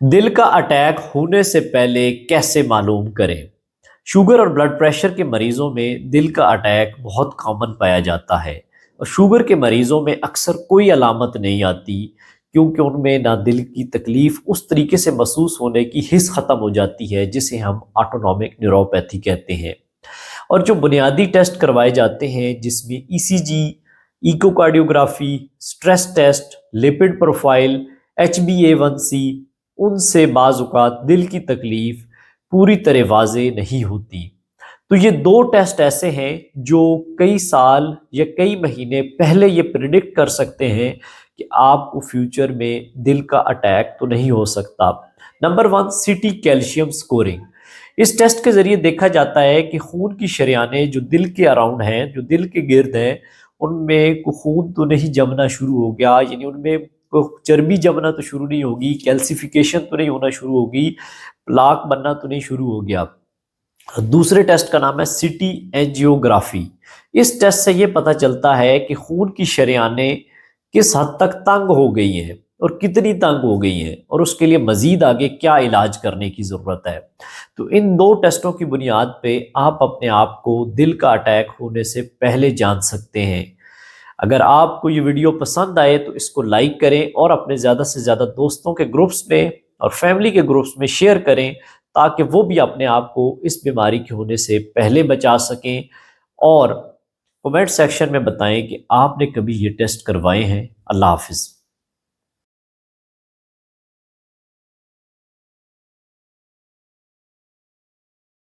دل کا اٹیک ہونے سے پہلے کیسے معلوم کریں؟ شوگر اور بلڈ پریشر کے مریضوں میں دل کا اٹیک بہت کامن پایا جاتا ہے، اور شوگر کے مریضوں میں اکثر کوئی علامت نہیں آتی، کیونکہ ان میں نہ دل کی تکلیف اس طریقے سے محسوس ہونے کی حس ختم ہو جاتی ہے جسے ہم آٹونومک نیوروپیتھی کہتے ہیں۔ اور جو بنیادی ٹیسٹ کروائے جاتے ہیں جس میں E C G, echocardiography, stress test, lipid profile, HbA1c، ان سے بعض اوقات دل کی تکلیف پوری طرح واضح نہیں ہوتی۔ تو یہ دو ٹیسٹ ایسے ہیں جو کئی سال یا کئی مہینے پہلے یہ پریڈکٹ کر سکتے ہیں کہ آپ کو فیوچر میں دل کا اٹیک تو نہیں ہو سکتا۔ Number 1، C T calcium scoring. اس ٹیسٹ کے ذریعے دیکھا جاتا ہے کہ خون کی شریانیں جو دل کے اراؤنڈ ہیں، جو دل کے گرد ہیں، ان میں کوئی خون تو نہیں جمنا شروع ہو گیا، یعنی ان میں کوئی چربی جمنا تو شروع نہیں ہوگی، کیلسیفیکیشن تو نہیں ہونا شروع ہوگی، پلاک بننا تو نہیں شروع ہو گیا۔ دوسرے ٹیسٹ کا نام ہے سی ٹی اینجیوگرافی۔ اس ٹیسٹ سے یہ پتہ چلتا ہے کہ خون کی شریانیں کس حد تک تنگ ہو گئی ہیں اور کتنی تنگ ہو گئی ہیں، اور اس کے لیے مزید آگے کیا علاج کرنے کی ضرورت ہے۔ تو ان دو ٹیسٹوں کی بنیاد پہ آپ اپنے آپ کو دل کا اٹیک ہونے سے پہلے جان سکتے ہیں۔ اگر آپ کو یہ ویڈیو پسند آئے تو اس کو لائک کریں اور اپنے زیادہ سے زیادہ دوستوں کے گروپس میں اور فیملی کے گروپس میں شیئر کریں، تاکہ وہ بھی اپنے آپ کو اس بیماری کے ہونے سے پہلے بچا سکیں، اور کمنٹ سیکشن میں بتائیں کہ آپ نے کبھی یہ ٹیسٹ کروائے ہیں۔ اللہ حافظ۔